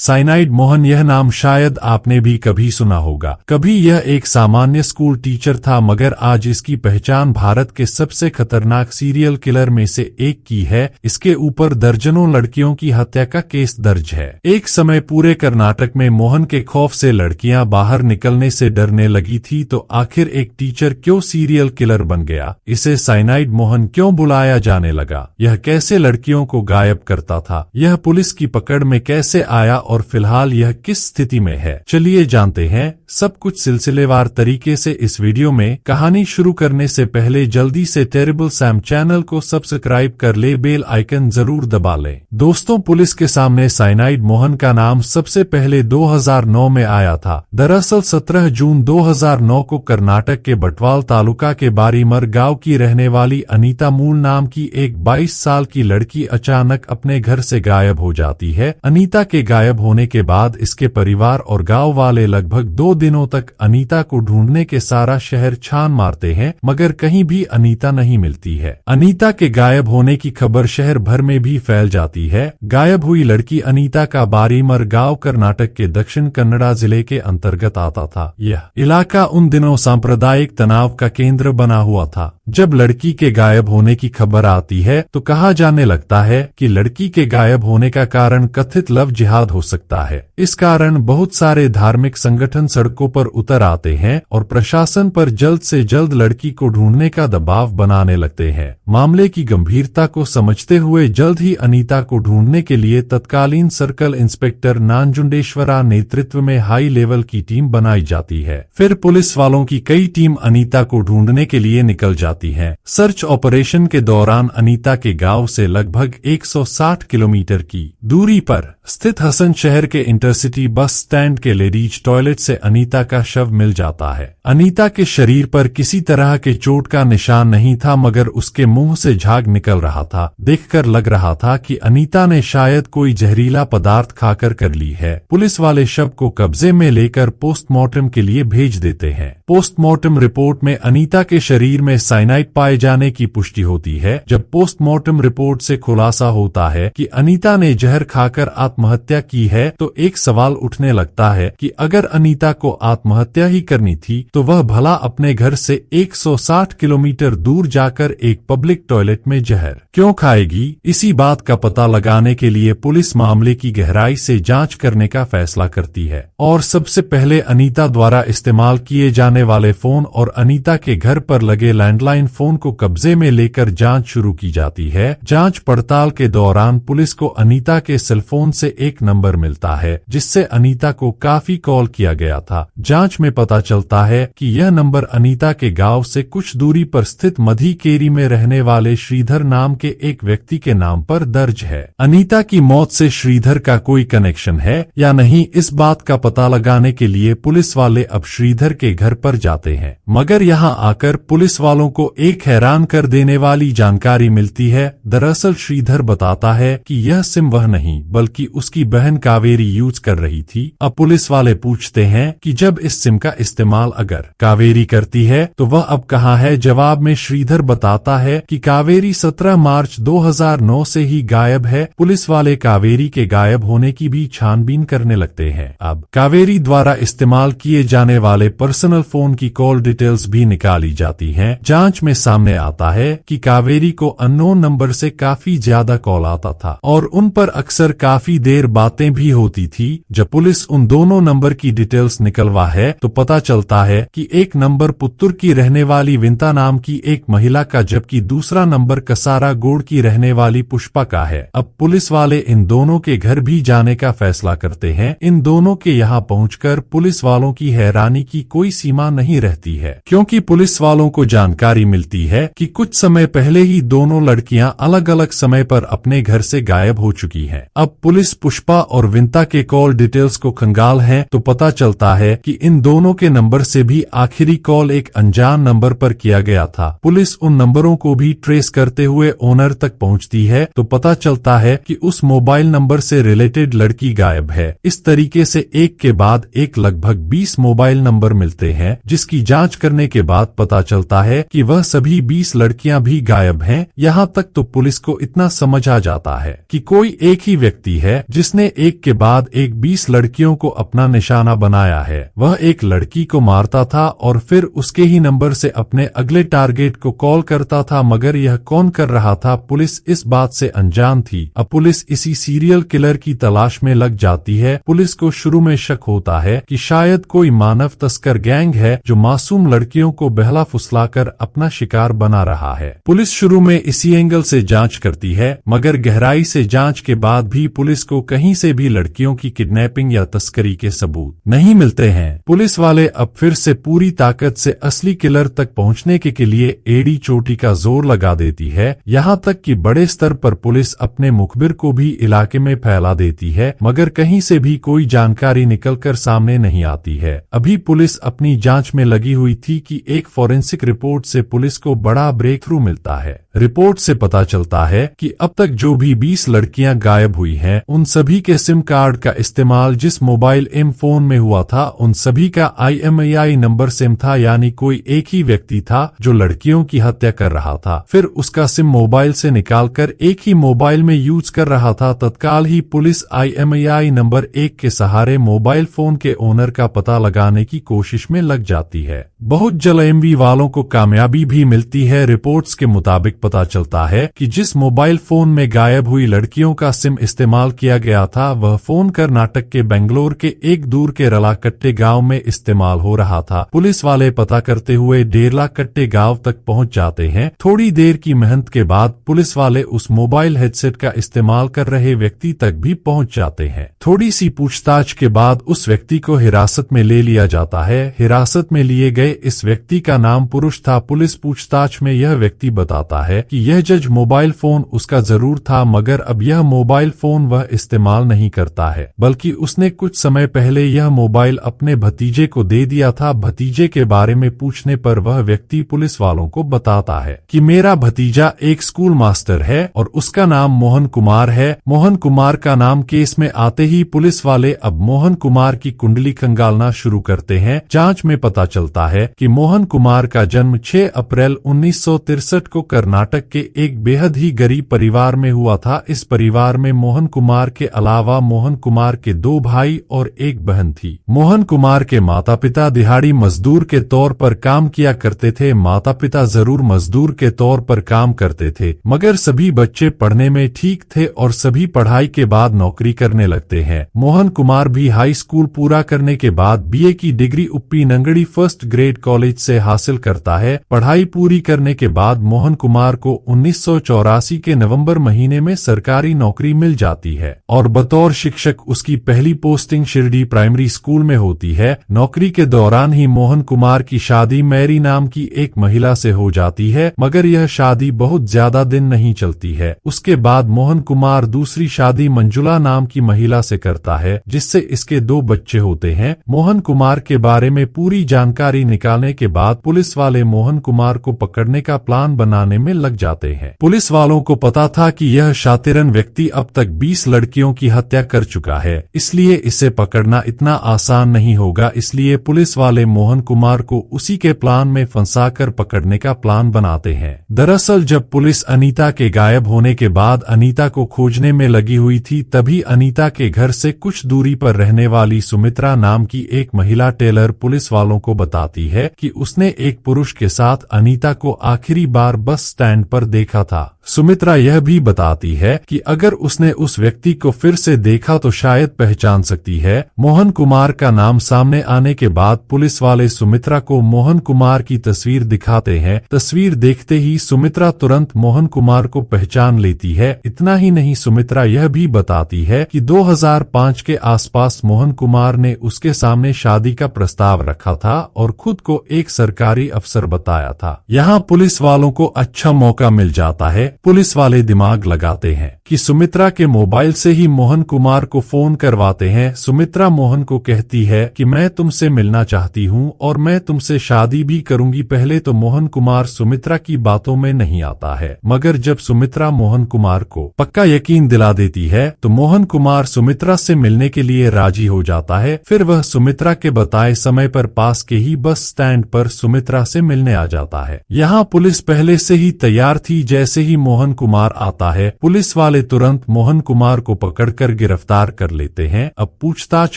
Cyanide Mohan, यह नाम शायद आपने भी कभी सुना होगा। कभी यह एक सामान्य स्कूल टीचर था, मगर आज इसकी पहचान भारत के सबसे खतरनाक सीरियल किलर में से एक की है। इसके ऊपर दर्जनों लड़कियों की हत्या का केस दर्ज है। एक समय पूरे कर्नाटक में मोहन के खौफ से लड़कियां बाहर निकलने से डरने लगी थी, तो आखिर एक टीचर क्यों सीरियल किलर बन गया? इसे साइनाइड मोहन क्यों बुलाया जाने लगा? यह कैसे लड़कियों को गायब करता था? यह पुलिस की पकड़ में कैसे आया और फिलहाल यह किस स्थिति में है? चलिए जानते हैं सब कुछ सिलसिलेवार तरीके से इस वीडियो में। कहानी शुरू करने से पहले जल्दी से टेरिबल सैम चैनल को सब्सक्राइब कर ले, बेल आइकन जरूर दबा लें। दोस्तों, पुलिस के सामने साइनाइड मोहन का नाम सबसे पहले 2009 में आया था। दरअसल 17 जून 2009 को कर्नाटक के बटवाल तालुका के बारीमर गांव की रहने वाली अनीता मूल नाम की एक 22 साल की लड़की अचानक अपने घर से गायब हो जाती है। अनीता के गायब होने के बाद इसके परिवार और गांव वाले लगभग 2 दिनों तक अनीता को ढूंढने के सारा शहर छान मारते हैं, मगर कहीं भी अनीता नहीं मिलती है। अनीता के गायब होने की खबर शहर भर में भी फैल जाती है। गायब हुई लड़की अनीता का बारीमर गांव कर्नाटक के दक्षिण कन्नड़ा जिले के अंतर्गत आता था। यह इलाका उन दिनों सांप्रदायिक तनाव का केंद्र बना हुआ था। जब लड़की के गायब होने की खबर आती है तो कहा जाने लगता है कि लड़की के गायब होने का कारण कथित लव जिहाद हो सकता है। इस कारण बहुत सारे धार्मिक संगठन सड़कों पर उतर आते हैं और प्रशासन पर जल्द से जल्द लड़की को ढूंढने का दबाव बनाने लगते हैं। मामले की गंभीरता को समझते हुए जल्द ही अनीता को ढूंढने के लिए तत्कालीन सर्कल इंस्पेक्टर नांजुंडेश्वरा नेतृत्व में हाई लेवल की टीम बनाई जाती है। फिर पुलिस वालों की कई टीम अनीता को ढूंढने के लिए निकल जाती है। सर्च ऑपरेशन के दौरान अनीता के गांव से लगभग 160 किलोमीटर की दूरी पर स्थित हसन शहर के इंटरसिटी बस स्टैंड के लेडीज टॉयलेट से अनीता का शव मिल जाता है। अनीता के शरीर पर किसी तरह के चोट का निशान नहीं था, मगर उसके मुंह से झाग निकल रहा था। देखकर लग रहा था कि अनीता ने शायद कोई जहरीला पदार्थ खाकर कर ली है। पुलिस वाले शव को कब्जे में लेकर पोस्टमार्टम के लिए भेज देते हैं। पोस्टमार्टम रिपोर्ट में अनीता के शरीर में साइनाइड पाए जाने की पुष्टि होती है। जब पोस्टमार्टम रिपोर्ट से खुलासा होता है कि अनीता ने जहर खाकर आत्महत्या की है, तो एक सवाल उठने लगता है कि अगर अनीता को आत्महत्या ही करनी थी तो वह भला अपने घर से 160 किलोमीटर दूर जाकर एक पब्लिक टॉयलेट में जहर क्यों खाएगी? इसी बात का पता लगाने के लिए पुलिस मामले की गहराई से जांच करने का फैसला करती है और सबसे पहले अनीता द्वारा इस्तेमाल किए जाने वाले फोन और अनीता के घर पर लगे लैंडलाइन फोन को कब्जे में लेकर जांच शुरू की जाती है। जांच पड़ताल के दौरान पुलिस को अनीता के सेलफोन से एक नंबर मिलता है जिससे अनीता को काफी कॉल किया गया था। जांच में पता चलता है कि यह नंबर अनीता के गांव से कुछ दूरी पर स्थित मधीकेरी में रहने वाले श्रीधर नाम के एक व्यक्ति के नाम पर दर्ज है। अनीता की मौत से श्रीधर का कोई कनेक्शन है या नहीं, इस बात का पता लगाने के लिए पुलिस वाले अब श्रीधर के घर पर जाते हैं, मगर यहाँ आकर पुलिस वालों को एक हैरान कर देने वाली जानकारी मिलती है। दरअसल श्रीधर बताता है कि यह सिम वह नहीं बल्कि उसकी बहन कावेरी यूज कर रही थी। अब पुलिस वाले पूछते हैं कि जब इस सिम का इस्तेमाल अगर कावेरी करती है तो वह अब कहाँ है? जवाब में श्रीधर बताता है कि कावेरी 17 मार्च 2009 से ही गायब है। पुलिस वाले कावेरी के गायब होने की भी छानबीन करने लगते हैं। अब कावेरी द्वारा इस्तेमाल किए जाने वाले पर्सनल फोन की कॉल डिटेल्स भी निकाली जाती हैं। जांच में सामने आता है कि कावेरी को अननोन नंबर से काफी ज्यादा कॉल आता था और उन पर अक्सर काफी देर बातें भी होती थी। जब पुलिस उन दोनों नंबर की डिटेल्स निकलवा है तो पता चलता है कि एक नंबर पुत्तूर की रहने वाली विंता नाम की एक महिला का, जबकि दूसरा नंबर कसारा गोड़ की रहने वाली पुष्पा का है। अब पुलिस वाले इन दोनों के घर भी जाने का फैसला करते हैं। इन दोनों के यहाँ पहुंचकर पुलिस वालों की हैरानी की कोई सीमा नहीं रहती है, क्योंकि पुलिस वालों को जानकारी मिलती है कि कुछ समय पहले ही दोनों लड़कियां अलग अलग समय पर अपने घर से गायब हो चुकी हैं। अब पुलिस पुष्पा और विंता के कॉल डिटेल्स को खंगाल है तो पता चलता है कि इन दोनों के नंबर से भी आखिरी कॉल एक अनजान नंबर पर किया गया था। पुलिस उन नंबरों को भी ट्रेस करते हुए ओनर तक पहुंचती है तो पता चलता है कि उस मोबाइल नंबर से रिलेटेड लड़की गायब है। इस तरीके से एक के बाद एक लगभग 20 मोबाइल नंबर मिलते हैं, जिसकी जांच करने के बाद पता चलता है कि वह सभी 20 लड़कियां भी गायब हैं। यहाँ तक तो पुलिस को इतना समझ आ जाता है कि कोई एक ही व्यक्ति है जिसने एक के बाद एक 20 लड़कियों को अपना निशाना बनाया है। वह एक लड़की को मारता था और फिर उसके ही नंबर से अपने अगले टारगेट को कॉल करता था, मगर यह कौन कर रहा था पुलिस इस बात से अनजान थी। अब पुलिस इसी सीरियल किलर की तलाश में लग जाती है। पुलिस को शुरू में शक होता है कि शायद कोई मानव तस्कर गैंग है जो मासूम लड़कियों को बहला फुसलाकर अपना शिकार बना रहा है। पुलिस शुरू में इसी एंगल से जांच करती है, मगर गहराई से जांच के बाद भी पुलिस को कहीं से भी लड़कियों की किडनैपिंग या तस्करी के सबूत नहीं मिलते हैं। पुलिस वाले अब फिर से पूरी ताकत से असली किलर तक पहुंचने के लिए एड़ी चोटी का जोर लगा देती है। यहाँ तक कि बड़े स्तर पर पुलिस अपने मुखबिर को भी इलाके में फैला देती है, मगर कहीं से भी कोई जानकारी निकलकर सामने नहीं आती है। अभी पुलिस अपनी जांच में लगी हुई थी कि एक फॉरेंसिक रिपोर्ट से पुलिस को बड़ा ब्रेक थ्रू मिलता है। रिपोर्ट से पता चलता है कि अब तक जो भी 20 लड़कियां गायब हुई हैं, उन सभी के सिम कार्ड का इस्तेमाल जिस मोबाइल एम फोन में हुआ था, उन सभी का IMEI नंबर सेम था, यानी कोई एक ही व्यक्ति था जो लड़कियों की हत्या कर रहा था, फिर उसका सिम मोबाइल से निकालकर एक ही मोबाइल में यूज कर रहा था। तत्काल ही पुलिस IMEI नंबर 1 के सहारे मोबाइल फोन के ओनर का पता लगाने की कोशिश में लग जाती है। बहुत जल्द MV वालों को कामयाबी भी मिलती है। रिपोर्ट्स के मुताबिक पता चलता है कि जिस मोबाइल फोन में गायब हुई लड़कियों का सिम इस्तेमाल किया गया था, वह फोन कर्नाटक के बेंगलोर के एक दूर के रलाकट्टे गांव में इस्तेमाल हो रहा था। पुलिस वाले पता करते हुए डेरलाकट्टे गांव तक पहुंच जाते हैं। थोड़ी देर की मेहनत के बाद पुलिस वाले उस मोबाइल हेडसेट का इस्तेमाल कर रहे व्यक्ति तक भी पहुंच जाते हैं। थोड़ी सी पूछताछ के बाद उस व्यक्ति को हिरासत में ले लिया जाता है। हिरासत में लिए गए इस व्यक्ति का नाम पुरुष था। पुलिस पूछताछ में यह व्यक्ति बताता है कि यह जज मोबाइल फोन उसका जरूर था, मगर अब यह मोबाइल फोन वह इस्तेमाल नहीं करता है, बल्कि उसने कुछ समय पहले यह मोबाइल अपने भतीजे को दे दिया था। भतीजे के बारे में पूछने पर वह व्यक्ति पुलिस वालों को बताता है कि मेरा भतीजा एक स्कूल मास्टर है और उसका नाम मोहन कुमार है। मोहन कुमार का नाम केस में आते ही पुलिस वाले अब मोहन कुमार की कुंडली खंगालना शुरू करते हैं। जांच में पता चलता है कि मोहन कुमार का जन्म 6 अप्रैल 1963 को कर्नाटक के एक बेहद ही गरीब परिवार में हुआ था। इस परिवार में मोहन कुमार के अलावा मोहन कुमार के 2 भाई और एक बहन थी। मोहन कुमार के माता पिता दिहाड़ी मजदूर के तौर पर काम किया करते थे। माता पिता जरूर मजदूर के तौर पर काम करते थे, मगर सभी बच्चे पढ़ने में ठीक थे और सभी पढ़ाई के बाद नौकरी करने लगते हैं। मोहन कुमार भी हाई स्कूल पूरा करने के बाद BA की degree Uppi नंगड़ी first grade college से हासिल करता है। पढ़ाई पूरी करने के बाद मोहन कुमार को 1984 के नवंबर महीने में सरकारी नौकरी मिल जाती है और बतौर शिक्षक उसकी पहली पोस्टिंग शिरडी प्राइमरी स्कूल में होती है। नौकरी के दौरान ही मोहन कुमार की शादी मैरी नाम की एक महिला से हो जाती है, मगर यह शादी बहुत ज्यादा दिन नहीं चलती है। उसके बाद मोहन कुमार दूसरी शादी मंजुला नाम की महिला से करता है, जिससे इसके 2 बच्चे होते हैं। मोहन कुमार के बारे में पूरी जानकारी निकालने के बाद पुलिस वाले मोहन कुमार को पकड़ने का प्लान बनाने में लग जाते हैं। पुलिस वालों को पता था कि यह शातिरन व्यक्ति अब तक 20 लड़कियों की हत्या कर चुका है, इसलिए इसे पकड़ना इतना आसान नहीं होगा। इसलिए पुलिस वाले मोहन कुमार को उसी के प्लान में फंसाकर पकड़ने का प्लान बनाते हैं। दरअसल जब पुलिस अनीता के गायब होने के बाद अनीता को खोजने में लगी हुई थी, तभी अनीता के घर से कुछ दूरी पर रहने वाली सुमित्रा नाम की एक महिला टेलर पुलिस वालों को बताती है कि उसने एक पुरुष के साथ अनीता को आखिरी बार बस स्टैंड पर देखा था। सुमित्रा यह भी बताती है कि अगर उसने उस व्यक्ति को फिर से देखा तो शायद पहचान सकती है। मोहन कुमार का नाम सामने आने के बाद पुलिस वाले सुमित्रा को मोहन कुमार की तस्वीर दिखाते हैं। तस्वीर देखते ही सुमित्रा तुरंत मोहन कुमार को पहचान लेती है। इतना ही नहीं, सुमित्रा यह भी बताती है कि 2005 के आसपास मोहन कुमार ने उसके सामने शादी का प्रस्ताव रखा था और खुद को एक सरकारी अफसर बताया था। यहाँ पुलिस वालों को अच्छा मौका मिल जाता है। पुलिस वाले दिमाग लगाते हैं कि सुमित्रा के मोबाइल से ही मोहन कुमार को फोन करवाते हैं। सुमित्रा मोहन को कहती है कि मैं तुमसे मिलना चाहती हूँ और मैं तुमसे शादी भी करूंगी। पहले तो मोहन कुमार सुमित्रा की बातों में नहीं आता है, मगर जब सुमित्रा मोहन कुमार को पक्का यकीन दिला देती है तो मोहन कुमार सुमित्रा से मिलने के लिए राजी हो जाता है। फिर वह सुमित्रा के बताए समय पर पास के ही बस स्टैंड पर सुमित्रा से मिलने आ जाता है। यहाँ पुलिस पहले से ही तैयार थी। जैसे ही मोहन कुमार आता है, पुलिस वाले तुरंत मोहन कुमार को पकड़कर गिरफ्तार कर लेते हैं। अब पूछताछ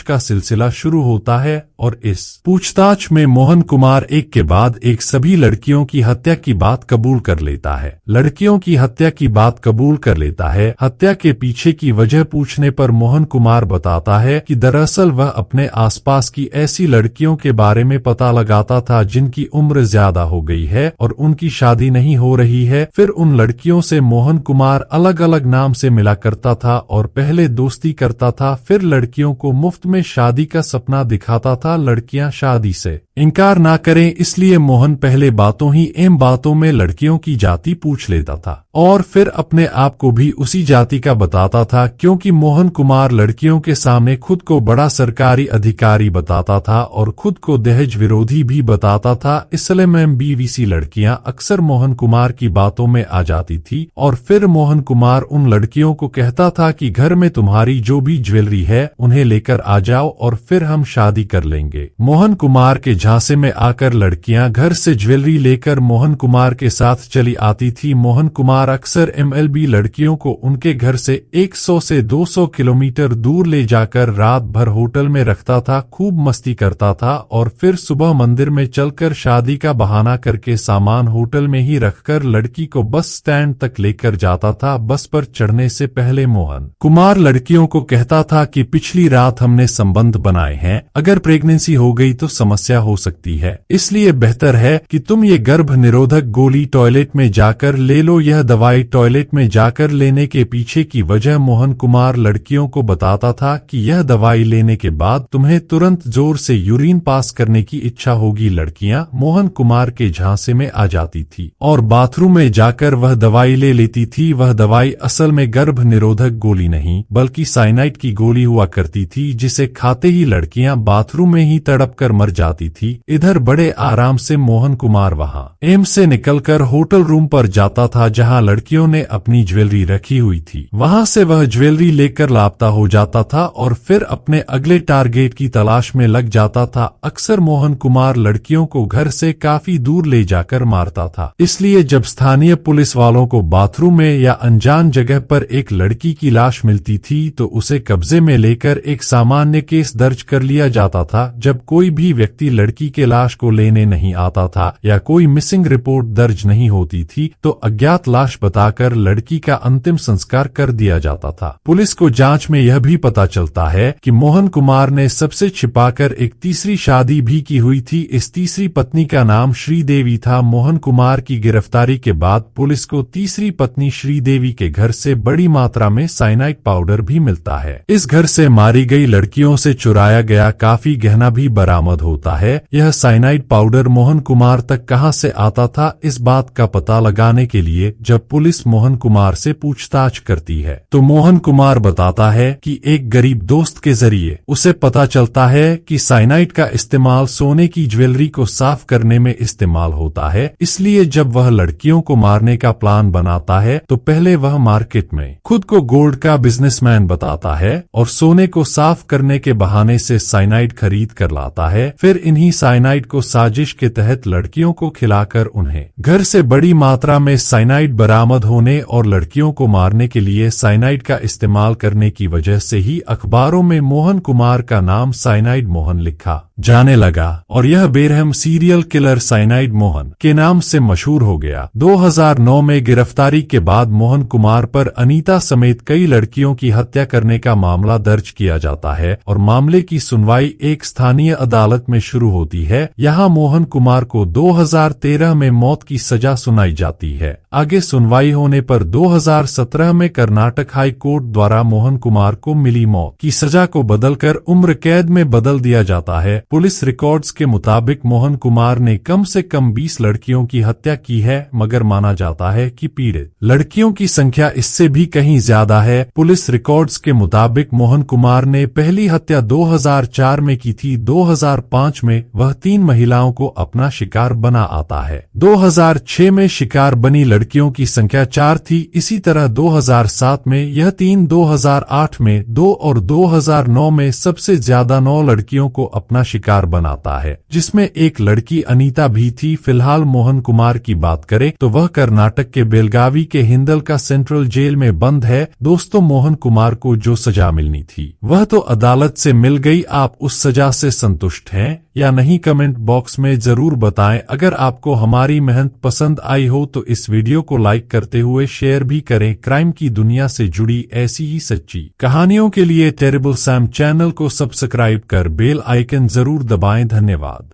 का सिलसिला शुरू होता है और इस पूछताछ में मोहन कुमार एक के बाद एक सभी लड़कियों की हत्या की बात कबूल कर लेता है। लड़कियों की हत्या की बात कबूल कर लेता है। हत्या के पीछे की वजह पूछने पर मोहन कुमार बताता है कि दरअसल वह अपने आसपास की ऐसी लड़कियों के बारे में पता लगाता था जिनकी उम्र ज्यादा हो गई है और उनकी शादी नहीं हो रही है। फिर उन लड़कियों से मोहन कुमार अलग अलग नाम से मिला करता था और पहले दोस्ती करता था, फिर लड़कियों को मुफ्त में शादी का सपना दिखाता था। लड़कियां शादी से इनकार ना करें, इसलिए मोहन पहले बातों ही एम बातों में लड़कियों की जाति पूछ लेता था और फिर अपने आप को भी उसी जाति का बताता था, क्योंकि मोहन कुमार लड़कियों के सामने खुद को बड़ा सरकारी अधिकारी बताता था और खुद को दहेज विरोधी भी बताता था। इसलिए MBVC लड़कियां अक्सर मोहन कुमार की बातों में आ जाती थी और फिर मोहन कुमार उन लड़कियों को कहता था कि घर में तुम्हारी जो भी ज्वेलरी है उन्हें लेकर आ जाओ और फिर हम शादी कर लेंगे। मोहन कुमार के झांसे में आकर लड़कियां घर से ज्वेलरी लेकर मोहन कुमार के साथ चली आती थी। मोहन कुमार अक्सर MLB लड़कियों को उनके घर से 100 से 200 किलोमीटर दूर ले जाकर रात भर होटल में रखता था, खूब मस्ती करता था और फिर सुबह मंदिर में चलकर शादी का बहाना करके सामान होटल में ही रखकर लड़की को बस स्टैंड तक लेकर जाता था। बस पर चढ़ने से पहले मोहन कुमार लड़कियों को कहता था कि पिछली रात हमने संबंध बनाए हैं, अगर प्रेगनेंसी हो गई तो समस्या हो सकती है, इसलिए बेहतर है कि तुम ये गर्भ निरोधक गोली टॉयलेट में जाकर ले लो। यह दवाई टॉयलेट में जाकर लेने के पीछे की वजह मोहन कुमार लड़कियों को बताता था कि यह दवाई लेने के बाद तुम्हें तुरंत जोर से यूरिन पास करने की इच्छा होगी। लड़कियां मोहन कुमार के झांसे में आ जाती थी और बाथरूम में जाकर वह दवाई ले लेती थी। वह दवाई असल में गर्भ निरोधक गोली नहीं बल्कि साइनाइड की गोली हुआ करती थी, जिसे खाते ही लड़कियां बाथरूम में ही तड़प कर मर जाती थी। इधर बड़े आराम से मोहन कुमार वहां एम्स से निकलकर होटल रूम पर जाता था जहां लड़कियों ने अपनी ज्वेलरी रखी हुई थी। वहां से वह ज्वेलरी लेकर लापता हो जाता था और फिर अपने अगले टारगेट की तलाश में लग जाता था। अक्सर मोहन कुमार लड़कियों को घर से काफी दूर ले जाकर मारता था, इसलिए जब स्थानीय पुलिस वालों को बाथरूम में या अनजान जगह पर एक लड़की की लाश मिलती थी तो उसे कब्जे में लेकर एक सामान्य केस दर्ज कर लिया जाता था। जब कोई भी व्यक्ति लड़की के लाश को लेने नहीं आता था या कोई मिसिंग रिपोर्ट दर्ज नहीं होती थी तो अज्ञात लाश बताकर लड़की का अंतिम संस्कार कर दिया जाता था। पुलिस को जांच में यह भी पता चलता है कि मोहन कुमार ने सबसे छिपाकर एक तीसरी शादी भी की हुई थी। इस तीसरी पत्नी का नाम श्रीदेवी था। मोहन कुमार की गिरफ्तारी के बाद पुलिस को तीसरी पत्नी श्रीदेवी के घर से बड़ी मात्रा में साइनाइड पाउडर भी मिलता है। इस घर से मारी गई लड़कियों से चुराया गया काफी गहना भी बरामद होता है। यह साइनाइड पाउडर मोहन कुमार तक कहां से आता था, इस बात का पता लगाने के लिए जब पुलिस मोहन कुमार से पूछताछ करती है तो मोहन कुमार बताता है कि एक गरीब दोस्त के जरिए उसे पता चलता है कि साइनाइड का इस्तेमाल सोने की ज्वेलरी को साफ करने में इस्तेमाल होता है। इसलिए जब वह लड़कियों को मारने का प्लान बनाता है तो पहले वह मार्केट में खुद को गोल्ड का बिजनेसमैन बताता है और सोने को साफ करने के बहाने से साइनाइड खरीद कर लाता है। फिर इन्हीं साइनाइड को साजिश के तहत लड़कियों को खिलाकर उन्हें घर से बड़ी मात्रा में साइनाइड बरामद होने और लड़कियों को मारने के लिए साइनाइड का इस्तेमाल करने की वजह से ही अखबारों में मोहन कुमार का नाम साइनाइड मोहन लिखा जाने लगा और यह बेरहम सीरियल किलर साइनाइड मोहन के नाम से मशहूर हो गया। 2009 में गिरफ्तारी के बाद मोहन कुमार पर अनीता समेत कई लड़कियों की हत्या करने का मामला दर्ज किया जाता है और मामले की सुनवाई एक स्थानीय अदालत में शुरू होती है। यहाँ मोहन कुमार को 2013 में मौत की सजा सुनाई जाती है। आगे सुनवाई होने पर 2017 में कर्नाटक हाई कोर्ट द्वारा मोहन कुमार को मिली मौत की सजा को बदलकर उम्र कैद में बदल दिया जाता है। पुलिस रिकॉर्ड्स के मुताबिक मोहन कुमार ने कम से कम 20 लड़कियों की हत्या की है, मगर माना जाता है कि पीड़ित लड़कियों की संख्या इससे भी कहीं ज्यादा है। पुलिस रिकॉर्ड्स के मुताबिक मोहन कुमार ने पहली हत्या 2004 में की थी। 2005 में वह 3 महिलाओं को अपना शिकार बना आता है। 2006 में शिकार बनी लड़कियों की संख्या 4 थी। इसी तरह 2007 में यह 3, 2008 में 2 और 2009 में सबसे ज्यादा 9 लड़कियों को अपना शिकार बनाता है, जिसमें एक लड़की अनीता भी थी। फिलहाल मोहन कुमार की बात करें तो वह कर्नाटक के बेलगावी के हिंदलका सेंट्रल जेल में बंद है। दोस्तों, मोहन कुमार को जो सजा मिलनी थी वह तो अदालत से मिल गई। आप उस सजा से संतुष्ट हैं या नहीं, कमेंट बॉक्स में जरूर बताएं। अगर आपको हमारी मेहनत पसंद आई हो तो इस वीडियो को लाइक करते हुए शेयर भी करें। क्राइम की दुनिया से जुड़ी ऐसी ही सच्ची कहानियों के लिए टेरिबल सैम चैनल को सब्सक्राइब कर बेल आइकन जरूर दबाएं। धन्यवाद।